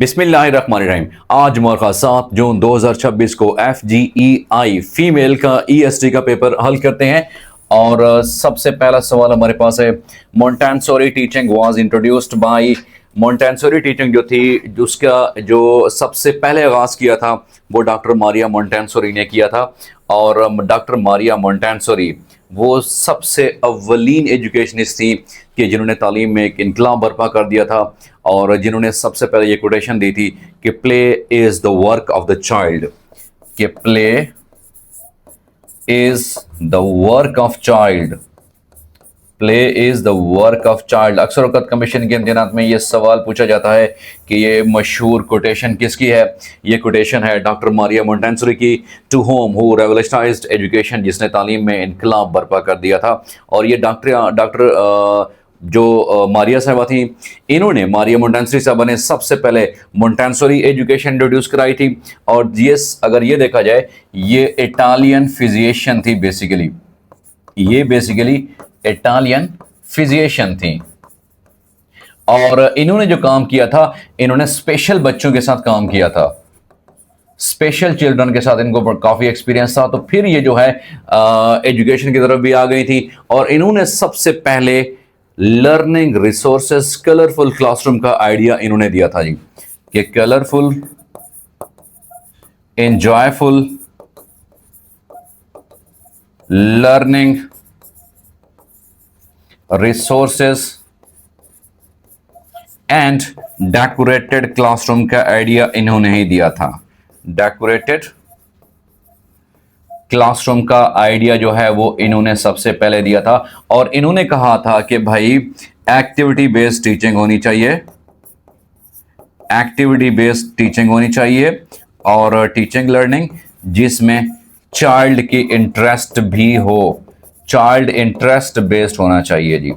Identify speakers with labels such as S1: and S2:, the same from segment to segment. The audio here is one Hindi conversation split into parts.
S1: बिस्मिल्लाहिर्रहमानिर्रहीम। आज मौका 7 जून 2026 को FGEI फीमेल का EST का पेपर हल करते हैं। और सबसे पहला सवाल हमारे पास है, Montessori teaching was introduced by. Montessori teaching जो थी, उसका जो सबसे पहले आगाज किया था वो डॉक्टर मारिया मोंटेसोरी ने किया था। और डॉक्टर मारिया मोंटेसोरी वो सबसे अव्वलीन एजुकेशनिस्ट थी कि जिन्होंने तालीम में एक इनकलाब बर्पा कर दिया था और जिन्होंने सबसे पहले ये कोटेशन दी थी कि play is the work of the child, कि play is the work of child, play is the work of child. अक्सर वक्त कमीशन के इम्तिहानात में ये सवाल पूछा जाता है कि ये मशहूर कोटेशन किसकी है। ये कोटेशन है डॉक्टर मारिया मोंटेसोरी की, टू होम हु रेवोल्यूशनाइज्ड एजुकेशन, जिसने तालीम में इनकलाब बर्पा कर दिया था। और ये डॉक्टर जो मारिया साहबा थी, इन्होंने मारिया मोंटेसोरी साहबा ने सबसे पहले मोंटेसोरी एजुकेशन इंट्रोड्यूस कराई थी। और ये अगर ये देखा जाए, ये इटालियन फिजिशियन थी बेसिकली, ये बेसिकली इटालियन फिजिशियन थी। और इन्होंने जो काम किया था, इन्होंने स्पेशल बच्चों के साथ काम किया था, स्पेशल चिल्ड्रन के साथ इनको काफ़ी एक्सपीरियंस था। तो फिर ये जो है एजुकेशन की तरफ भी आ गई थी। और इन्होंने सबसे पहले लर्निंग रिसोर्सेस कलरफुल क्लासरूम का आइडिया इन्होंने दिया था जी, कि colourful enjoyful learning resources and decorated classroom का आइडिया इन्होंने ही दिया था। डेकोरेटेड क्लासरूम का आइडिया जो है वो इन्होंने सबसे पहले दिया था। और इन्होंने कहा था कि भाई एक्टिविटी बेस्ड टीचिंग होनी चाहिए, एक्टिविटी बेस्ड टीचिंग होनी चाहिए और टीचिंग लर्निंग जिसमें चाइल्ड की इंटरेस्ट भी हो, चाइल्ड इंटरेस्ट बेस्ड होना चाहिए जी।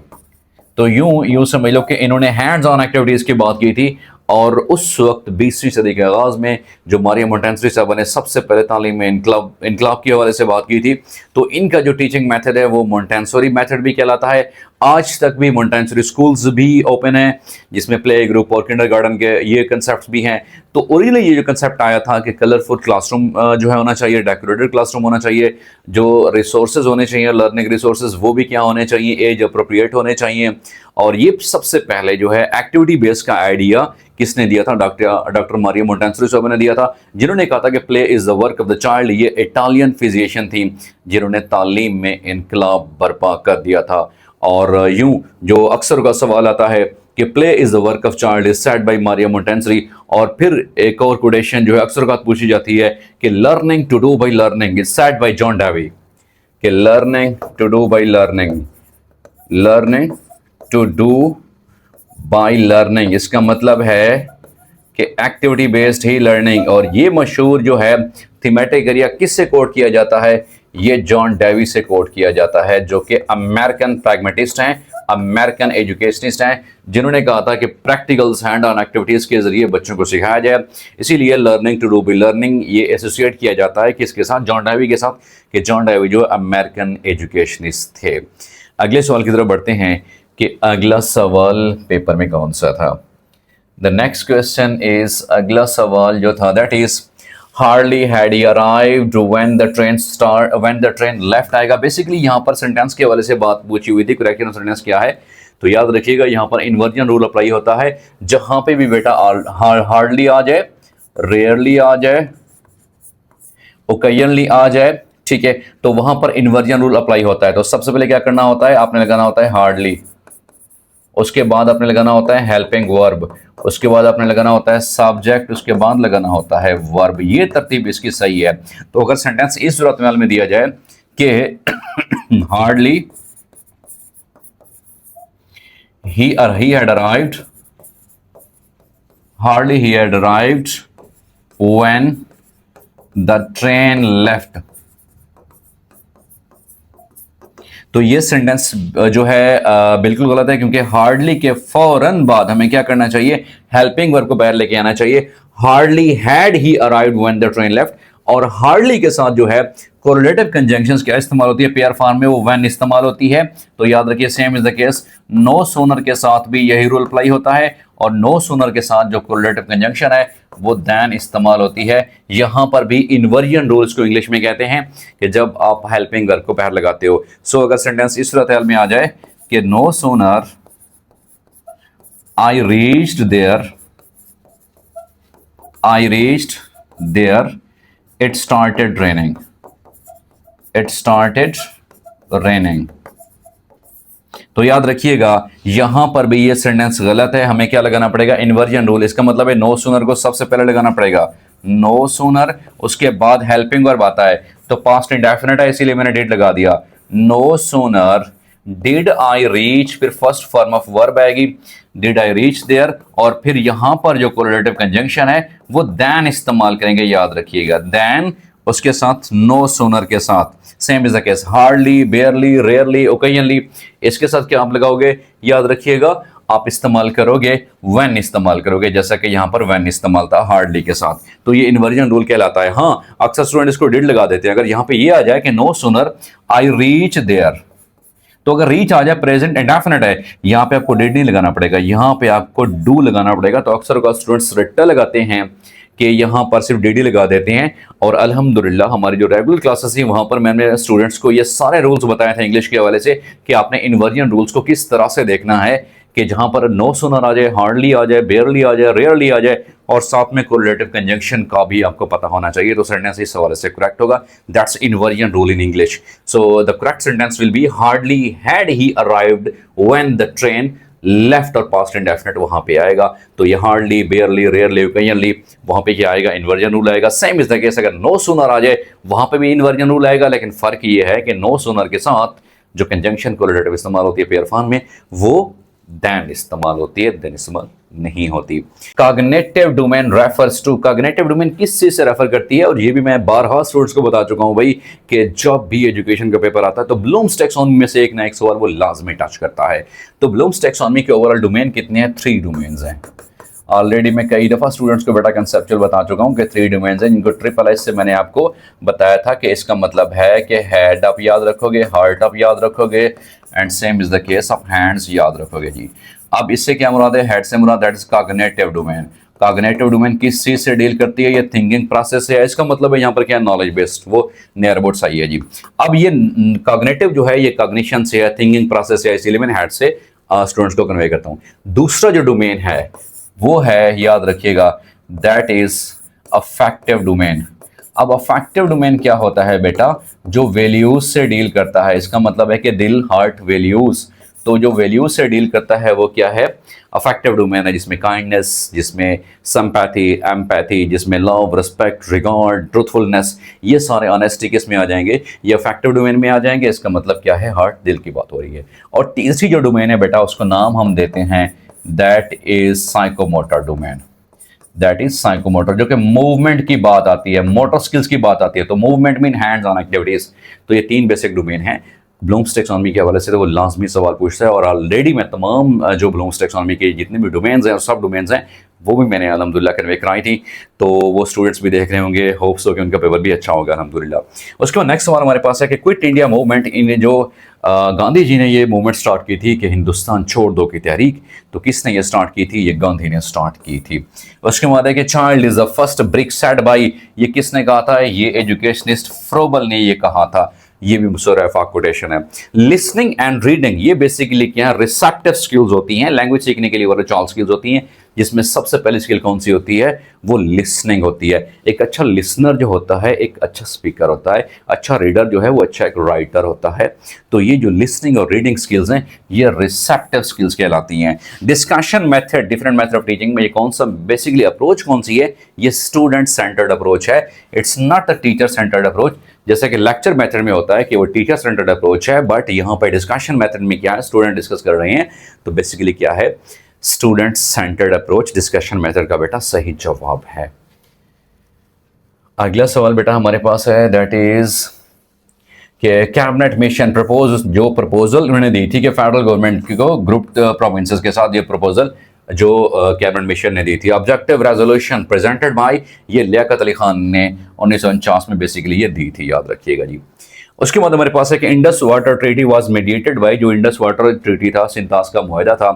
S1: तो यूं समझ लो कि इन्होंने हैंड्स ऑन एक्टिविटीज की बात की थी। और उस वक्त 20वीं सदी के आगाज में जो मारिया मोंटेसोरी साहबा ने सबसे पहले तालीम में इनकलाब के हवाले से बात की थी, तो इनका जो टीचिंग मेथड है वो मोंटेसोरी मेथड भी कहलाता है। आज तक भी मोंटेसोरी स्कूल्स भी ओपन हैं, जिसमें प्ले ग्रुप और किंडरगार्टन के ये कंसेप्ट भी हैं। तो ओरिजिनली ये जो कंसेप्ट आया था कि कलरफुल क्लासरूम जो है होना चाहिए, डेकोरेटेड क्लासरूम होना चाहिए, जो रिसोर्सेज होने चाहिए लर्निंग रिसोर्सेज वो भी क्या होने चाहिए, एज अप्रोप्रिएट होने चाहिए। और ये सबसे पहले जो है एक्टिविटी बेस्ड का आइडिया किसने दिया था? डॉक्टर मारिया मोंटेसोरी साहब ने दिया था, जिन्होंने कहा था कि play is the work of the child. ये इटालियन फिजिशियन थी जिन्होंने तालीम में इनकलाब बर्पा कर दिया था। और यूं जो अक्सर का सवाल आता है कि play is the work of child is said bye Maria Montessori. और फिर एक और कोटेशन जो है अक्सर का पूछी जाती है कि learning to do by learning is said by John Dewey, कि learning to do by learning, learning to do by learning, इसका मतलब है कि एक्टिविटी बेस्ड ही लर्निंग। और ये मशहूर जो है थीमेटिक एरिया किससे कोट किया जाता है? ये जॉन डेवी से कोट किया जाता है, जो कि अमेरिकन प्रैग्मेटिस्ट हैं, अमेरिकन एजुकेशनिस्ट हैं, जिन्होंने कहा था कि प्रैक्टिकल्स हैंड ऑन एक्टिविटीज़ के जरिए बच्चों को सिखाया जाए। इसीलिए learning to do by learning ये एसोसिएट किया जाता है किसके साथ? जॉन डेवी के साथ, कि जॉन डेवी जो अमेरिकन एजुकेशनिस्ट थे। अगले सवाल की तरफ बढ़ते हैं कि अगला सवाल पेपर में कौन सा था। द नेक्स्ट क्वेश्चन इज, अगला सवाल जो था that is hardly had he arrived when the train left आएगा। बेसिकली यहाँ पर सेंटेंस के हवाले से बात पूछी हुई थी, करेक्ट सेंटेंस क्या है? तो याद रखिएगा यहाँ पर इन्वर्जन रूल अप्लाई होता है। जहां पे भी बेटा हार्डली आ जाए, रेयरली आ जाए, ओकेजनली आ जाए, ठीक है, तो वहां पर इन्वर्जन रूल अप्लाई होता है। तो सबसे पहले क्या करना होता है? आपने लगाना होता है हार्डली, उसके बाद आपने लगाना होता है हेल्पिंग वर्ब, उसके बाद आपने लगाना होता है सब्जेक्ट, उसके बाद लगाना होता है वर्ब। ये तरतीब इसकी सही है। तो अगर सेंटेंस इस सूरत में दिया जाए कि hardly he had arrived, hardly he had arrived when the train left, तो ये सेंटेंस जो है बिल्कुल गलत है, क्योंकि हार्डली के फौरन बाद हमें क्या करना चाहिए? हेल्पिंग वर्ब को बाहर लेके आना चाहिए। Hardly had he arrived when the train left, और हार्डली के साथ जो है कोरिलेटिव कंजंक्शंस क्या इस्तेमाल होती है पेयर फॉर्म में, वो व्हेन इस्तेमाल होती है। तो याद रखिए same is the case no sooner के साथ भी यही रूल अप्लाई होता है, और नो सूनर के साथ जो कोरिलेटिव कंजंक्शन है वो देन इस्तेमाल होती है। यहां पर भी इन्वर्जन रूल्स को इंग्लिश में कहते हैं कि जब आप हेल्पिंग वर्ब को पहले लगाते हो। सो अगर सेंटेंस इस सूरत में आ जाए कि no sooner I reached there it started raining। तो याद रखिएगा यहां पर भी ये सेंटेंस गलत है, हमें क्या लगाना पड़ेगा, इन्वर्जन रूल। इसका मतलब है नो सूनर को सबसे पहले लगाना पड़ेगा, नो सूनर, उसके बाद हेल्पिंग वर्ब आता है, तो पास्ट इंडेफिनिट है इसीलिए मैंने डिड लगा दिया। No sooner did I reach, फिर फर्स्ट फॉर्म ऑफ वर्ब आएगी डिड आई रीच देयर, और फिर यहां पर जो कोरिलेटिव कंजंक्शन है वो देन इस्तेमाल करेंगे। याद रखिएगा देन उसके साथ नो सूनर के साथ same is the case hardly, बेयरली, rarely, occasionally, इसके साथ क्या आप लगाओगे, याद रखिएगा आप इस्तेमाल करोगे व्हेन इस्तेमाल करोगे, जैसा कि यहां पर व्हेन इस्तेमाल था हार्डली के साथ। तो ये इन्वर्जन रूल कहलाता है। हाँ अक्सर स्टूडेंट इसको डिड लगा देते हैं। अगर यहां पे ये आ जाए कि no sooner I reach there, तो अगर रीच आ जाए प्रेजेंट इंडेफिनिट है, यहां पे आपको डिड नहीं लगाना पड़ेगा, यहां पे आपको डू लगाना पड़ेगा। तो अक्सर का स्टूडेंट्स रट्टा लगाते हैं कि यहां पर सिर्फ डी लगा देते हैं, और अल्हम्दुलिल्लाह हमारी जो रेगुलर क्लासेस थी वहां पर मैंने स्टूडेंट्स को ये सारे रूल्स बताए थे इंग्लिश के हवाले से कि आपने इन्वर्जन रूल्स को किस तरह से देखना है, कि जहां पर नो सूनर आ जाए, हार्डली आ जाए, बेयरली आ जाए, रेयरली आ जाए, और साथ में कोरिलेटिव कंजंक्शन का भी आपको पता होना चाहिए। तो सेंटेंस इस हवाले से करेक्ट होगा, that's inversion rule in English. So the correct sentence will be hardly had he arrived when the train left, और पास्ट इंडेफिनिट वहां पे आएगा। तो ये हार्डली, बेयरली, रेयरली, ओकेजनली, वहां पे क्या आएगा, इन्वर्जन रूल आएगा। सेम इज द केस अगर नो सूनर आ जाए वहां पे भी इन्वर्जन रूल आएगा, लेकिन फर्क ये है कि नो सूनर के साथ जो कंजंक्शन कोरिलेटिव इस्तेमाल होती है पेयर फॉर्म में, वो देन इस्तेमाल होती है, देन इस्तेमाल नहीं होती। Cognitive domain refers to, cognitive domain किस चीज से रेफर करती है, और ये भी मैं बारहा स्टूडेंट्स को बता चुका हूं भाई कि जब भी एजुकेशन का पेपर आता है तो ब्लूम्स टैक्सोनॉमी में से एक ना एक सवाल वो लाजमी टच करता है। तो ब्लूम्स टैक्सोनॉमी के ओवरऑल डोमेन कितने हैं, 3 डोमेन्स हैं। ऑलरेडी मैं कई दफ़ा स्टूडेंट्स को बेटा कंसेप्चुअल बता चुका हूं कि 3 डोमेन्स हैं, जिनको ट्रिपल एस से मैंने आपको बताया था कि इसका मतलब है कि हेड आप याद रखोगे, हार्ट आप याद रखोगे, and same is the case of hands याद रखोगे जी। अब इससे क्या मुराद है, हेड से मुराद that is cognitive domain. Cognitive domain किस चीज से डील करती है, ये थिंकिंग प्रोसेस है। इसका मतलब है यहाँ पर क्या नॉलेज बेस्ड, वो नियर अबाउट सही है जी। अब ये कॉग्निटिव जो है ये कॉग्निशन से है, थिंकिंग प्रोसेस है, इसीलिए मैंने हेड से स्टूडेंट्स को कन्वे करता हूँ। दूसरा जो डोमेन है वो है, याद रखिएगा, दैट इज अफेक्टिव डोमेन। अब अफेक्टिव डोमेन क्या होता है बेटा, जो वैल्यूज से डील करता है। इसका मतलब है कि दिल, हार्ट, वैल्यूज, तो जो वैल्यूज से डील करता है वो क्या है, अफेक्टिव डोमेन है, जिसमें काइंडनेस, जिसमें सिंपैथी, एम्पैथी, जिसमें लव, रिस्पेक्ट, रिगार्ड, ट्रूथफुलनेस, ये सारे ऑनेस्टी किस में आ जाएंगे, ये अफेक्टिव डोमेन में आ जाएंगे। इसका मतलब क्या है, हार्ट, दिल की बात हो रही है। और तीसरी जो डोमेन है बेटा उसको नाम हम देते हैं that is psychomotor domain. That is psychomotor, जो कि मूवमेंट की बात आती है, मोटर स्किल्स की बात आती है। तो movement mean hands on activities. तो ये 3 बेसिक डोमेन हैं। ब्लूम्स टैक्सोनॉमी के हवाले से तो वो लाजमी सवाल पूछता है, और ऑलरेडी मैं तमाम जो ब्लूम्स टैक्सोनॉमी के जितने भी डोमेन्स हैं और सब डोमेन्स हैं वो भी मैंने अल्हम्दुलिल्लाह कन्वे कराई थी। तो वो स्टूडेंट्स भी देख रहे होंगे, होप्स हो कि उनका पेपर भी अच्छा होगा अल्हम्दुलिल्लाह। उसके बाद नेक्स्ट सवाल हमारे पास है कि क्विट इंडिया मूवमेंट, इन जो गांधी जी ने ये मूवमेंट स्टार्ट की थी कि हिंदुस्तान छोड़ दो की तहरीक, तो किसने ये स्टार्ट की थी, ये गांधी ने स्टार्ट की थी। उसके बाद है कि child is the first brick set by, ये किसने कहा था, ये एजुकेशनिस्ट फ्रोबल ने ये कहा था। ये भी मुसर्रफ कोटेशन है। लिसनिंग एंड रीडिंग, ये बेसिकली क्या है, रिसेप्टिव स्किल्स होती हैं, लैंग्वेज सीखने के लिए वो चाल स्किल्स होती हैं, जिसमें सबसे पहली स्किल कौन सी होती है, वो लिसनिंग होती है। एक अच्छा लिसनर जो होता है एक अच्छा स्पीकर होता है, अच्छा रीडर जो है वो अच्छा एक राइटर होता है। तो ये जो लिसनिंग और रीडिंग स्किल्स हैं ये रिसेप्टिव स्किल्स कहलाती हैं। Discussion method, different method of teaching में ये कौन सा बेसिकली अप्रोच कौन सी है, ये स्टूडेंट सेंटर्ड अप्रोच है। It's not a teacher centred approach, जैसे कि लेक्चर मेथड में होता है कि वो टीचर सेंटर्ड अप्रोच है, बट यहाँ पर डिस्कशन मेथड में क्या है, स्टूडेंट डिस्कस कर रहे हैं, तो बेसिकली क्या है, student centred approach discussion method का बेटा सही जवाब है। अगला सवाल बेटा हमारे पास है दैट इज कि कैबिनेट मिशन प्रपोज, जो प्रपोजल उन्होंने दी थी कि फेडरल गवर्नमेंट को ग्रुप प्रोविंसेस के साथ ये प्रपोजल जो कैबिनेट मिशन ने दी थी। ऑब्जेक्टिव रेजोल्यूशन प्रेजेंटेड बाय, ये लियाकत अली खान ने 1949 में बेसिकली ये दी थी, याद रखिएगा जी। उसके बाद हमारे पास है कि Indus water treaty was mediated by, जो इंडस वाटर ट्रीटी था, सिंतास का मुआहदा था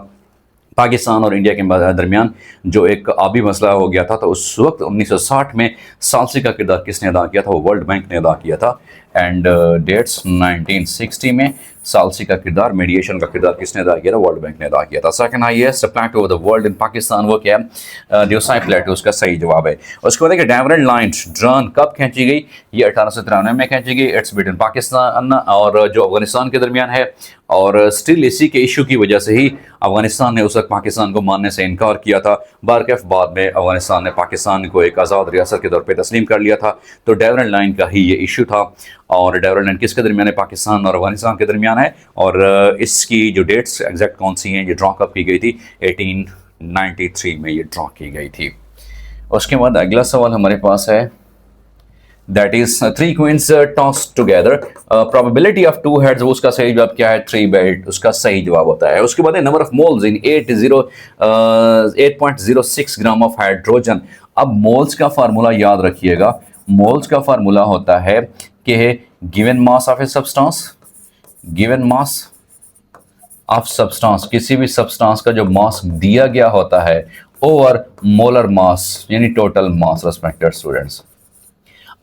S1: पाकिस्तान और इंडिया के दरमियान, जो एक आबी मसला हो गया था, तो उस वक्त 1960 में सालसी का किरदार किसने अदा किया था? वो वर्ल्ड बैंक ने अदा किया था। एंड डेट्स 1960 में सालसी का किरदार, मीडिएशन का किरदार किसने अदा किया था? वर्ल्ड बैंक ने अदा किया था। Second highest plateau of the world in Pakistan, वो क्या है? दियोसाई प्लेटो, उसका सही जवाब है। उसके बाद डायमंड लाइन ड्रन कब खींची गई? ये 1893 में खींची गई। इट्स बिटवीन पाकिस्तान और जो अफगानिस्तान के दरमियान है, और स्टिल इसी के इशू की वजह से ही अफगानिस्तान ने उस वक्त पाकिस्तान को मानने से इनकार किया था। बारकफ बाद में अफगानिस्तान ने पाकिस्तान को एक आज़ाद रियासत के तौर पे तस्लीम कर लिया था। तो डेवरन लाइन का ही ये इशू था। और डेवरन लाइन किसके दरमियान है? पाकिस्तान और अफगानिस्तान के दरमियान है। और इसकी जो डेट्स एग्जैक्ट कौन सी हैं, ये ड्रॉ कब की गई थी? 1893 में ये ड्रॉ की गई थी। उसके बाद अगला सवाल हमारे पास है, that is 3 queens tossed together, probability of 2 heads, उसका सही जवाब क्या है? 3/8 उसका सही जवाब होता है। उसके बाद है number of moles in 8.06 gram of hydrogen. अब मोल्स का फार्मूला याद रखिएगा। मोल्स का फार्मूला होता है कि given mass of a substance, given mass of substance, किसी भी सब्सटेंस का जो मास दिया गया होता है, ओवर मोलर मास यानी टोटल मास। रेस्पेक्टेड स्टूडेंट्स,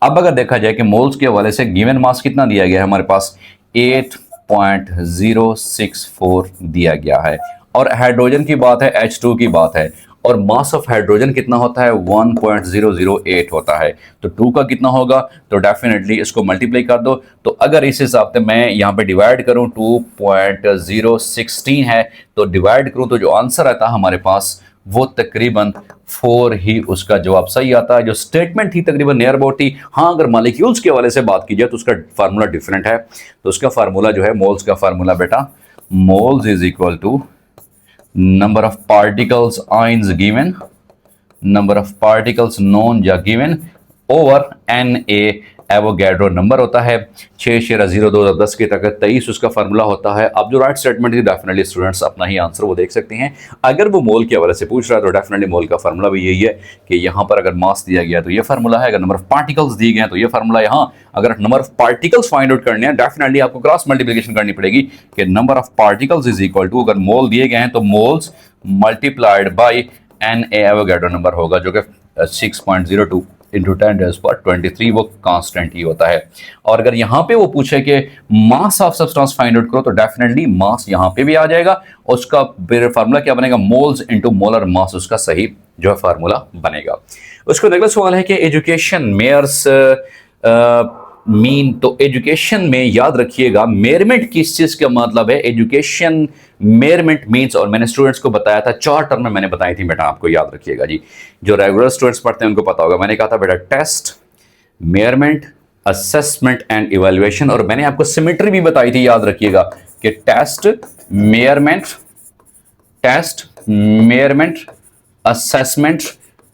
S1: अब अगर देखा जाए कि मोल्स के हवाले से गिवन मास कितना दिया गया है हमारे पास? 8.064 दिया गया है। और हाइड्रोजन की बात है, H2 की बात है, और मास ऑफ हाइड्रोजन कितना होता है? 1.008 होता है। तो 2 का कितना होगा? तो डेफिनेटली इसको मल्टीप्लाई कर दो। तो अगर इस हिसाब से मैं यहाँ पे डिवाइड करूँ, 2.016 है, तो डिवाइड करूँ तो जो आंसर आता है हमारे पास वो तकरीबन 4 ही उसका जवाब सही आता है। जो स्टेटमेंट थी तकरीबन नियर अबाउट थी। हाँ, अगर मालिक्यूल्स के हवाले से बात की जाए तो उसका फार्मूला डिफरेंट है। तो उसका फार्मूला जो है, मोल्स का फार्मूला बेटा, moles is equal to number of particles ions given, number of particles known या given, over Na Avogadro number होता है। 6 6 0 2 10 की ताकत 23 उसका फार्मूला होता है। अब जो राइट स्टेटमेंट थी, डेफिनेटली स्टूडेंट्स अपना ही आंसर वो देख सकते हैं। अगर वो मोल के हवाले से पूछ रहा है तो डेफिनेटली मोल का फार्मूला भी यही है कि यहाँ पर अगर मास दिया गया तो ये फार्मूला है, अगर नंबर ऑफ पार्टिकल्स दिए गए तो ये फार्मूला है। यहाँ अगर number of particles find out करने हैं, डेफिनेटली आपको क्रॉस मल्टीप्लिकेशन करनी पड़ेगी कि number of particles is equal to, अगर मोल दिए गए हैं तो moles multiplied by Na Avogadro number होगा, जो कि 6.02 इंटू 10⁻23 वो कांस्टेंट ही होता है। और अगर यहाँ पे वो पूछे कि mass of substance find out करो तो डेफिनेटली मास यहाँ पे भी आ जाएगा। उसका फिर फार्मूला क्या बनेगा? मोल्स इनटू मोलर मास उसका सही जो है फार्मूला बनेगा। उसको अगला सवाल है कि एजुकेशन मेयर्स मीन, तो एजुकेशन में याद रखिएगा मेयरमेंट किस चीज का मतलब है? एजुकेशन मेयरमेंट मीन्स, और मैंने स्टूडेंट्स को बताया था 4 टर्म मैंने बताई थी बेटा, आपको याद रखिएगा जी। जो रेगुलर स्टूडेंट्स पढ़ते हैं उनको पता होगा। मैंने कहा था बेटा test, measurement, assessment and evaluation, और मैंने आपको सिमेट्री भी बताई थी, याद रखिएगा कि test, measurement, assessment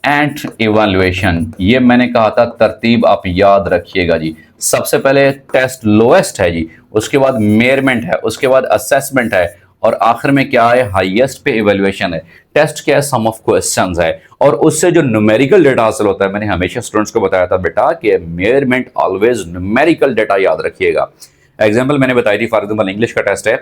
S1: and evaluation, ये मैंने कहा था तरतीब आप याद रखिएगा जी। सबसे पहले टेस्ट लोएस्ट है जी, उसके बाद मेयरमेंट है, उसके बाद असेसमेंट है, और आखिर में क्या है? हाईएस्ट पे इवैल्यूएशन है। टेस्ट क्या है? सम ऑफ क्वेश्चंस है, और उससे जो न्यूमेरिकल डेटा हासिल होता है। मैंने हमेशा स्टूडेंट्स को बताया था बेटा कि मेयरमेंट ऑलवेज न्यूमेरिकल डेटा याद रखिएगा। एग्जाम्पल मैंने बताई थी, फॉर एग्जाम्पल इंग्लिश का टेस्ट है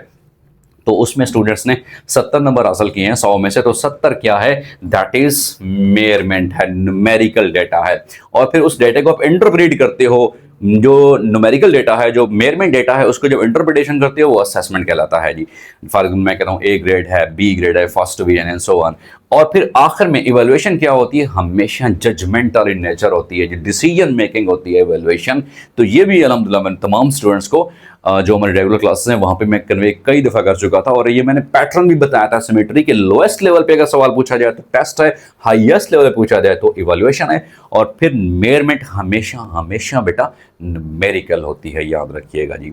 S1: तो उसमें स्टूडेंट्स ने 70 नंबर हासिल किए हैं 100 में से, तो 70 क्या है? दैट इज मेयरमेंट है, न्यूमेरिकल डेटा है। और फिर उस डेटा को आप इंटरप्रेट करते हो, जो न्यूमेरिकल डेटा है, जो मेयरमेंट डेटा है, उसको जब इंटरप्रिटेशन करते हो वो असेसमेंट कहलाता है जी। फॉर एग्जाम्पल मैं कहता हूँ A ग्रेड है, B ग्रेड है, first division and so on. और फिर आखिर में इवैल्यूएशन क्या होती है? हमेशा जजमेंटल इन नेचर होती है, जो डिसीजन मेकिंग होती है इवैल्यूएशन। तो ये भी अल्हम्दुलिल्लाह मैंने तमाम स्टूडेंट्स को जो हमारे रेगुलर क्लासेस हैं वहाँ पे मैं कन्वे कई दफ़ा कर चुका था, और ये मैंने पैटर्न भी बताया था सिमेट्री के। लोएस्ट लेवल पे अगर सवाल पूछा जाए तो टेस्ट है, हाईएस्ट लेवल पे पूछा जाए तो इवैल्यूएशन है, और फिर मेयरमेंट हमेशा बेटा न्यूमेरिकल होती है, याद रखिएगा जी।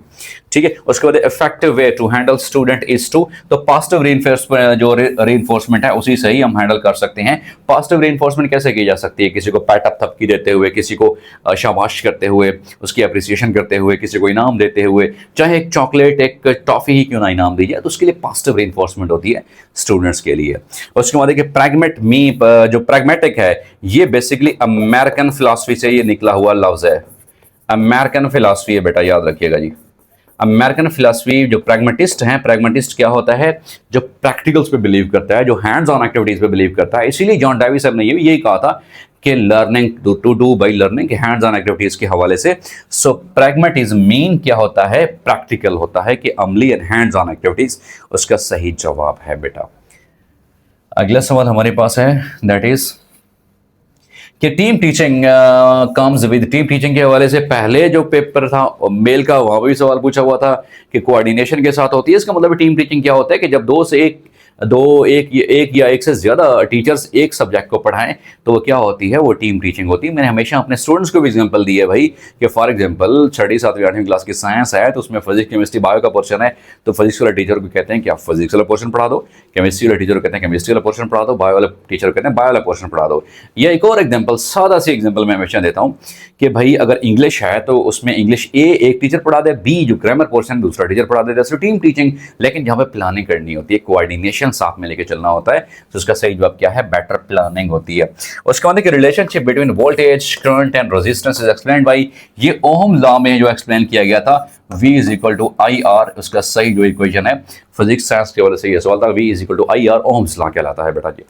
S1: ठीक है, उसके बाद effective way to handle student is to, तो पॉजिटिव रीइंफोर्समेंट जो रीइंफोर्समेंट है उसी से ही हम हैंडल कर सकते हैं। पॉजिटिव रेनफोर्समेंट कैसे की जा सकती है? किसी को पैट अप थपकी देते हुए, किसी को शाबाश करते हुए, उसकी अप्रिसिएशन करते हुए, किसी को इनाम देते हुए, चाहे एक चॉकलेट एक टॉफी ही क्यों ना इनाम दी जाए, तो उसके लिए पॉजिटिव रेनफोर्समेंट होती है स्टूडेंट्स के लिए। उसके बाद देखिए जो प्रैग्मेटिक है, ये बेसिकली अमेरिकन फिलॉसफी से ये निकला हुआ लफ्ज है। अमेरिकन फिलॉसफी है बेटा, याद रखिएगा जी। अमेरिकन फिलॉसफी, जो प्रैग्मेटिस्ट हैं, प्रैग्मेटिस्ट क्या होता है? जो प्रैक्टिकल्स पे बिलीव करता है, जो हैंड्स ऑन एक्टिविटीज पे बिलीव करता है। इसीलिए जॉन डेवी सर ने यही कहा था कि learning to do by learning, hands on activities के हवाले से। सो प्रैग्मेटिज्म मीन क्या होता है? प्रैक्टिकल होता है, कि अमली एंड हैंड्स ऑन एक्टिविटीज उसका सही जवाब है बेटा। अगला सवाल हमारे पास है, दैट इज कि team teaching comes with, team teaching के हवाले से पहले जो पेपर था मेल का, वहां भी सवाल पूछा हुआ था कि कोऑर्डिनेशन के साथ होती है। इसका मतलब टीम टीचिंग क्या होता है? कि जब एक या एक से ज्यादा टीचर्स एक सब्जेक्ट को पढ़ाएं तो वो क्या होती है? वो टीम टीचिंग होती है। मैंने हमेशा अपने स्टूडेंट्स को भी एग्जांपल दी है भाई, कि फॉर एग्जांपल 6वीं 7वीं 8वीं क्लास की साइंस है, तो उसमें फिजिक्स केमिस्ट्री बायो का पोर्शन है, तो फिजिक्स वाले टीचर को कहते हैं कि आप फिजिक्स वाला पोर्शन पढ़ा दो, केमिस्ट्री वाले टीचर को कहते हैं केमिस्ट्री वाला पोर्शन पढ़ा दो, बायो वाले टीचर को कहते हैं बायो वाला पोर्शन पढ़ा दो। या एक और एग्जाम्पल, सादा सी एग्जाम्पल मैं हमेशा देता हूँ कि भाई अगर इंग्लिश है तो उसमें इंग्लिश ए एक टीचर पढ़ा दे, बी जो ग्रामर पोर्शन दूसरा टीचर पढ़ा देता है, टीम टीचिंग। लेकिन जहाँ पे प्लानिंग करनी होती है, कोऑर्डिनेशन साथ में लेके चलना होता है, तो उसका सही जवाब क्या है? बेटर प्लानिंग होती है। उसके बाद relationship between voltage, current and resistance is explained by, ये ओहम लॉ में जो एक्सप्लेन किया गया था, V is equal to I R, उसका सही जो इक्वेशन है फिजिक्स साइंस के वाले से ये सवाल था, V is equal to I R, Ohm's law कहलाता है बेटा जी।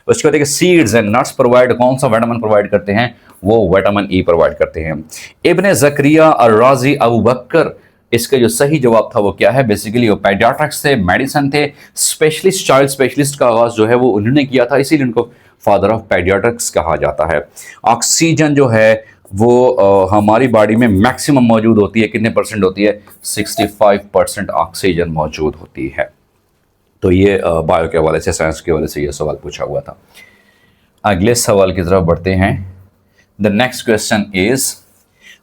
S1: उसके बाद देखिए सीड्स एंड नट्स प्रोवाइड, कौन सा विटामिन प्रोवाइड करते हैं? वो विटामिन ई प्रोवाइड करते हैं। इब्ने ज़करिया और राजी अबू बकर, इसका जो सही जवाब था वो क्या है? बेसिकली वो पेडियाट्रिक्स थे, मेडिसिन थे, स्पेशलिस्ट, चाइल्ड स्पेशलिस्ट का आगाज जो है वो उन्होंने किया था, इसीलिए उनको फादर ऑफ पेडियाट्रिक्स कहा जाता है। ऑक्सीजन जो है वो हमारी बॉडी में मैक्सिमम मौजूद होती है, कितने परसेंट होती है? 65% ऑक्सीजन मौजूद होती है। तो ये बायो के हवाले से, साइंस के हवाले से ये सवाल पूछा हुआ था। अगले सवाल की तरफ बढ़ते हैं। The next question is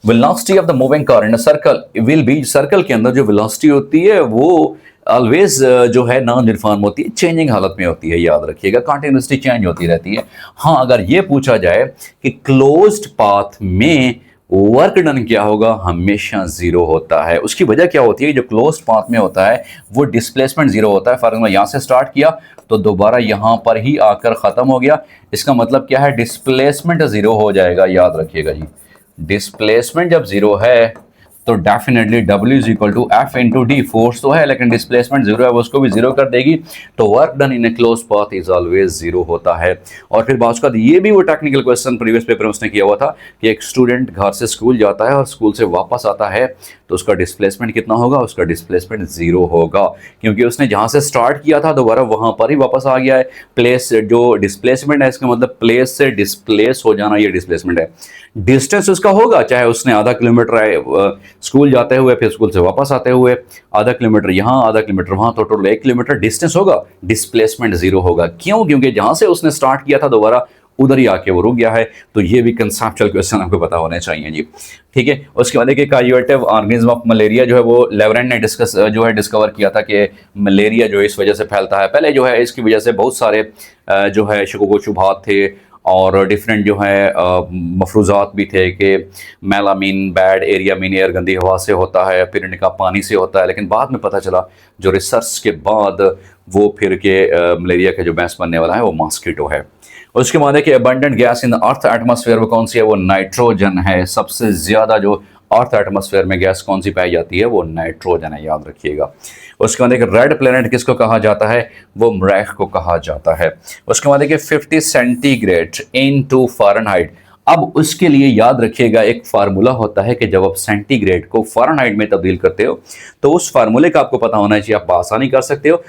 S1: velocity of the moving car in a circle will be, circle के अंदर जो वेलोसिटी होती है वो ऑलवेज जो है नॉन यूनिफॉर्म होती है, चेंजिंग हालत में होती है, याद रखिएगा, कंटिन्यूसली चेंज होती रहती है। हाँ, अगर ये पूछा जाए कि क्लोज्ड पाथ में वर्क डन क्या होगा, हमेशा जीरो होता है। उसकी वजह क्या होती है? जो क्लोज्ड पाथ में होता है वो डिस्प्लेसमेंट जीरो होता है। फॉर एग्जाम्पल यहाँ से स्टार्ट किया तो दोबारा यहाँ पर ही आकर खत्म हो गया, इसका मतलब क्या है? डिस्प्लेसमेंट जीरो हो जाएगा, याद रखिएगा जी। डिस्प्लेसमेंट जब जीरो है तो definitely W is equal to F into D, force तो है लेकिन डिस्प्लेसमेंट जीरो है, वो उसको भी जीरो कर देगी, तो work done in A close path is always zero होता है। और फिर बात का ये भी वो टेक्निकल क्वेश्चन प्रीवियस पेपर में उसने किया हुआ था कि एक स्टूडेंट घर से स्कूल जाता है और स्कूल से वापस आता है तो उसका डिस्प्लेसमेंट कितना होगा? उसका डिस्प्लेसमेंट जीरो होगा, क्योंकि उसने जहां से स्टार्ट किया था दोबारा वहां पर ही वापस आ गया है। प्लेस जो डिस्प्लेसमेंट है, इसका मतलब प्लेस से डिस्प्लेस हो जाना, ये डिस्प्लेसमेंट है। डिस्टेंस उसका होगा, चाहे उसने आधा किलोमीटर स्कूल जाते हुए फिर स्कूल से वापस आते हुए, आधा किलोमीटर यहाँ आधा किलोमीटर वहां, तो टोटल 1 किलोमीटर डिस्टेंस होगा, डिस्प्लेसमेंट जीरो होगा। क्यों? क्योंकि जहां से उसने स्टार्ट किया था दोबारा उधर ही आके वो रुक गया है। तो ये भी कंसेप्चुअल क्वेश्चन आपको पता होने चाहिए जी, ठीक है। उसके बाद देखिए कार्योटिव ऑर्गेनिज्म ऑफ मलेरिया जो है वो लेवरेंट ने डिस्कवर किया था कि मलेरिया जो इस वजह से फैलता है। पहले जो है इसकी वजह से बहुत सारे जो है शकूक व शुबहात थे और डिफरेंट जो है मफरूजात भी थे कि मेलामीन बैड एरिया मीन एयर गंदी हवा से होता है, फिर इनका पानी से होता है, लेकिन बाद में पता चला जो रिसर्च के बाद वो फिर के मलेरिया का जो बैंस बनने वाला है वो मॉस्किटो है। उसके बाद है कि abundant gas in the earth atmosphere वो कौन सी है? वो नाइट्रोजन है। सबसे ज़्यादा जो अर्थ एटमॉस्फेयर में गैस कौन सी पाई जाती है? वो नाइट्रोजन है, याद रखिएगा। उसके बाद देखिए रेड प्लेनेट किसको कहा जाता है? वो मरीख को कहा जाता है। उसके बाद देखिए 50 सेंटीग्रेड इनटू फ़ारेनहाइट। अब उसके लिए याद रखिएगा एक फार्मूला होता है कि जब आप सेंटीग्रेड को फ़ारेनहाइट में तब्दील करते हो तो उस फार्मूले का आपको पता होना चाहिए, आप आसानी कर सकते हो।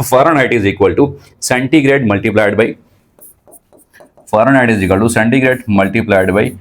S1: Fahrenheit is equal to centigrade multiplied by Fahrenheit is equal to centigrade multiplied by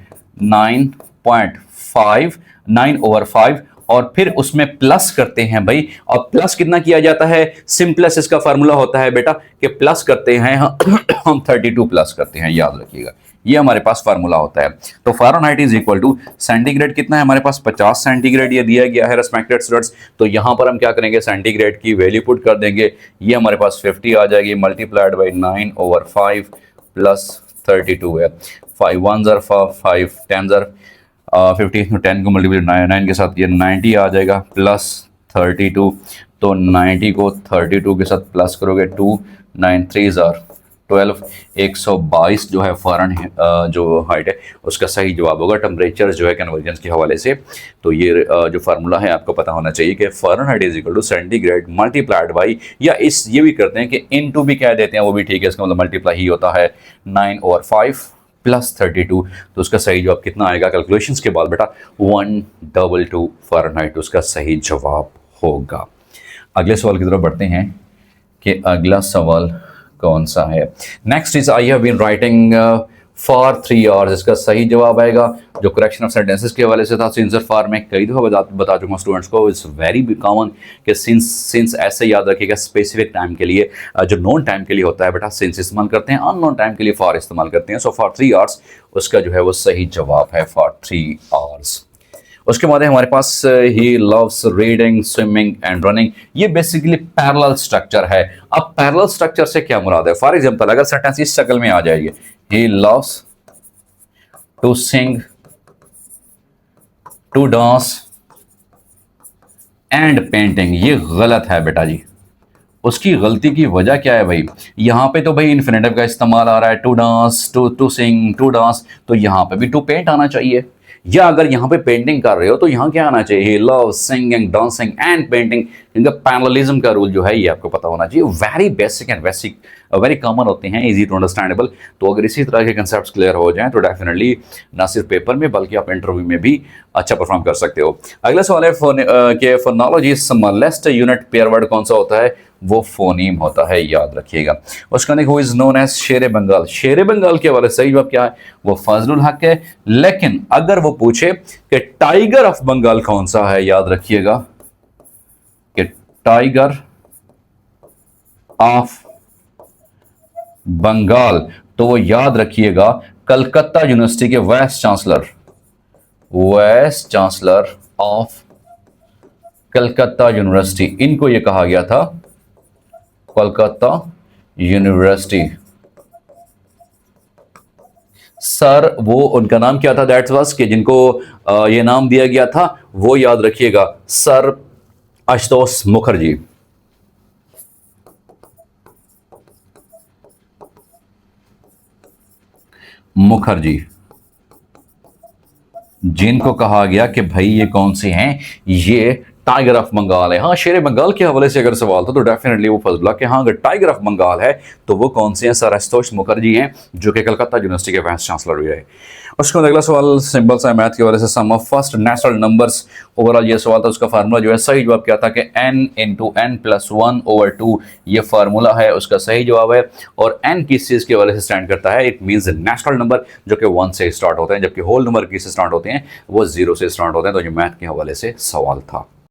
S1: 9.5 9/5 और फिर उसमें प्लस करते हैं भाई। और प्लस कितना किया जाता है, सिंपलेस्ट इसका फार्मूला होता है बेटा कि प्लस करते हैं हम 32 प्लस करते हैं, याद रखिएगा ये हमारे पास फार्मूला होता है। तो Fahrenheit is equal to centigrade कितना है हमारे पास 50 सेंटीग्रेड ये दिया गया है रेस्पेक्टेड स्टूडेंट्स। तो यहां पर हम क्या करेंगे, सेंटीग्रेड की वैल्यू पुट कर देंगे, ये हमारे पास 50 आ जाएगी मल्टीप्लाइड बाई 9/5 प्लस 32 है। 5 1 ज़र 5 10 ज़र 50, 10 को मल्टीप्लाई 9 के साथ ये 90 आ जाएगा प्लस 32। तो 90 को 32 के साथ प्लस करोगे 2 9 3 ज़र 12, 122 जो है फ़ारेन जो हाइट है उसका सही जवाब होगा टेम्परेचर जो है कन्वर्जेंस के हवाले से। तो ये जो फार्मूला है आपको पता होना चाहिए कि Fahrenheit is equal to centigrade multiplied by, या इस ये भी करते हैं कि इनटू भी कह देते हैं, वो भी ठीक है, इसका मतलब मल्टीप्लाई ही होता है 9/5 प्लस 32। तो उसका सही जवाब कितना आएगा कैलकुलेशंस के बाद बेटा 122 फ़ारेनहाइट उसका सही जवाब होगा। अगले सवाल की तरफ बढ़ते हैं कि अगला सवाल कौन सा है। Next is I have been writing for 3 hours, इसका सही जवाब आएगा जो करेक्शन ऑफ सेंटेंसेस के हवाले से था। सिंसर फॉर में कई दफ़ा बता चुका हूँ स्टूडेंट्स को, इट्स वेरी कॉमन कि सिंस ऐसे याद रखिएगा स्पेसिफिक टाइम के लिए, जो नॉन टाइम के लिए होता है बेटा सिंस इस्तेमाल करते हैं, अननोन टाइम के लिए फॉर इस्तेमाल करते हैं। सो फॉर 3 आवर्स उसका जो है वो सही जवाब है फॉर 3 आवर्स। उसके बाद हमारे पास he loves reading swimming and running, ये बेसिकली पैरेलल स्ट्रक्चर है। अब पैरेलल स्ट्रक्चर से क्या मुराद है, फॉर एग्जांपल अगर सेंटेंस इस शक्ल में आ जाएगी, he loves to sing to dance and painting, ये गलत है बेटा जी। उसकी गलती की वजह क्या है भाई, यहाँ पे तो भाई इन्फिनेटिव का इस्तेमाल आ रहा है, to dance to sing to dance, तो यहाँ पे भी टू पेंट आना चाहिए। या अगर यहाँ पे पेंटिंग कर रहे हो तो यहाँ क्या आना चाहिए, love singing dancing and painting. इनका पैरेललिज्म का रूल जो है ये आपको पता होना चाहिए। Very basic and very common होते हैं, इजी टू अंडरस्टैंडेबल। तो अगर इसी तरह के कंसेप्ट क्लियर हो जाएं तो डेफिनेटली ना सिर्फ पेपर में बल्कि आप इंटरव्यू में भी अच्छा परफॉर्म कर सकते हो। अगला सवाल है कि phonology smallest unit pair word कौन सा होता है, वो फोनीम होता है, याद रखिएगा। उसका हु इज नोन एज शेर बंगाल, शेर बंगाल के वाले सही जवाब क्या है, वो फजलुल हक है। लेकिन अगर वो पूछे कि टाइगर ऑफ बंगाल कौन सा है, याद रखिएगा कि टाइगर ऑफ बंगाल, तो वो याद रखिएगा कलकत्ता यूनिवर्सिटी के vice chancellor of Calcutta university, इनको ये कहा गया था कलकत्ता यूनिवर्सिटी। सर वो उनका नाम क्या था, दैट वाज कि जिनको ये नाम दिया गया था, वो याद रखिएगा सर आशुतोष मुखर्जी। जिनको कहा गया कि भाई ये कौन से हैं, ये टाइगर ऑफ बंगाल है। हाँ, शेर बंगाल के हवाले से अगर सवाल था तो डेफिनेटली वो फजला कि हाँ अगर टाइगर ऑफ बंगाल है तो वो कौन से हैं, सर आशुतोष मुखर्जी हैं जो कि कलकत्ता यूनिवर्सिटी के वाइस चांसलर भी रहे। उसके बाद अगला सवाल सिंपल सा मैथ की वजह से sum of first natural numbers, overall ये सवाल था, उसका फार्मूला जो है सही जवाब क्या था कि n इंटू n प्लस 1/2 ये फार्मूला है, उसका सही जवाब है। और n किस चीज़ के वजह से स्टैंड करता है, इट मीन्स नेचुरल नंबर जो कि 1 से स्टार्ट होते हैं, जबकि होल नंबर किससे स्टार्ट होते हैं, वो 0 से स्टार्ट होते हैं। तो ये मैथ के हवाले से सवाल था।